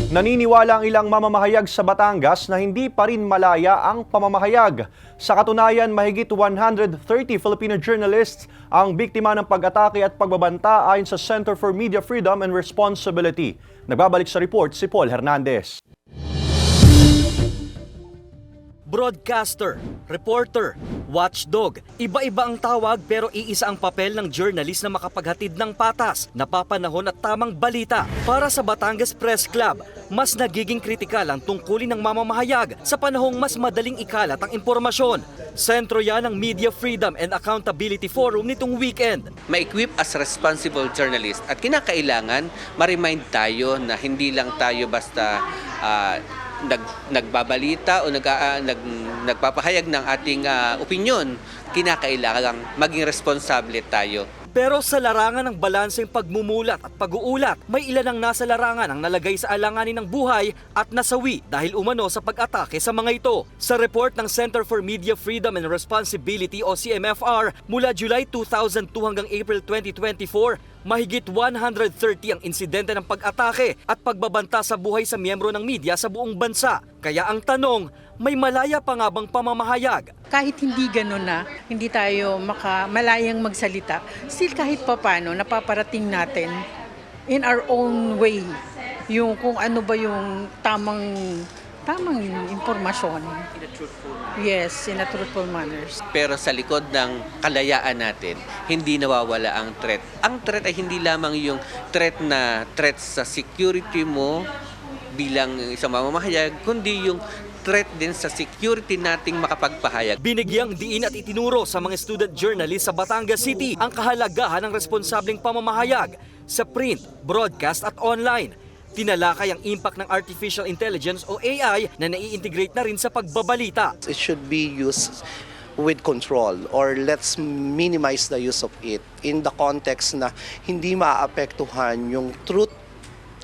Naniniwala ang ilang mamamahayag sa Batangas na hindi pa rin malaya ang pamamahayag. Sa katunayan, mahigit 130 Filipino journalists ang biktima ng pag-atake at pagbabanta ayon sa Center for Media Freedom and Responsibility. Nagbabalik sa report si Paul Hernandez. Broadcaster, reporter, watchdog, iba-iba ang tawag pero iisa ang papel ng journalist na makapaghatid ng patas, napapanahon at tamang balita. Para sa Batangas Press Club, mas nagiging kritikal ang tungkulin ng mamamahayag sa panahong mas madaling ikalat ang impormasyon. Sentro yan ng Media Freedom and Accountability Forum nitong weekend. Ma-equip as responsible journalist at kinakailangan ma-remind tayo na hindi lang tayo basta nagbabalita o nagpapahayag ng ating opinyon. Kinakailangan maging responsable tayo. Pero sa larangan ng balanseng pagmumulat at pag-uulat, may ilan ang nasa larangan ang nalagay sa alanganin ng buhay at nasawi dahil umano sa pag-atake sa mga ito. Sa report ng Center for Media Freedom and Responsibility o CMFR, mula July 2002 hanggang April 2024, mahigit 130 ang insidente ng pag-atake at pagbabanta sa buhay sa miyembro ng media sa buong bansa. Kaya ang tanong, may malaya pa nga bang pamamahayag? Kahit hindi gano'n na, hindi tayo malayang magsalita, still kahit papano napaparating natin in our own way yung kung ano ba yung tamang impormasyon. In a truthful Yes, in a truthful manner. Pero sa likod ng kalayaan natin, hindi nawawala ang threat. Ang threat ay hindi lamang yung threat sa security mo bilang isang mamamahayag, kundi yung threat din sa security nating makapagpahayag. Binigyang diin at itinuro sa mga student journalists sa Batangas City ang kahalagahan ng responsableng pamamahayag sa print, broadcast at online. Tinalakay ang impact ng artificial intelligence o AI na nai-integrate na rin sa pagbabalita. It should be used with control or let's minimize the use of it in the context na hindi maapektuhan yung truth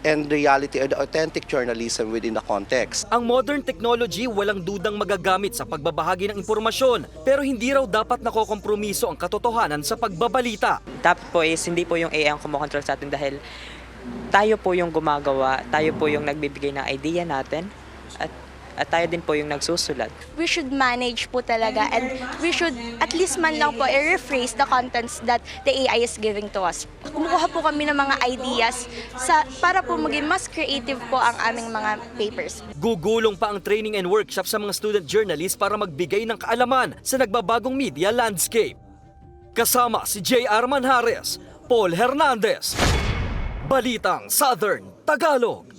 and reality or the authentic journalism within the context. Ang modern technology walang dudang magagamit sa pagbabahagi ng impormasyon, pero hindi raw dapat nakokompromiso ang katotohanan sa pagbabalita. Dapat po is hindi po yung AI ang kumokontrol sa atin dahil tayo po yung gumagawa, tayo po yung nagbibigay ng idea natin at tayo din po yung nagsusulat. We should manage po talaga and we should at least man lang po i-rephrase the contents that the AI is giving to us. Kumukuha po kami ng mga ideas para po maging mas creative po ang aming mga papers. Gugulong pa ang training and workshop sa mga student journalists para magbigay ng kaalaman sa nagbabagong media landscape. Kasama si J.R. Manjares, Paul Hernandez, Balitang Southern Tagalog.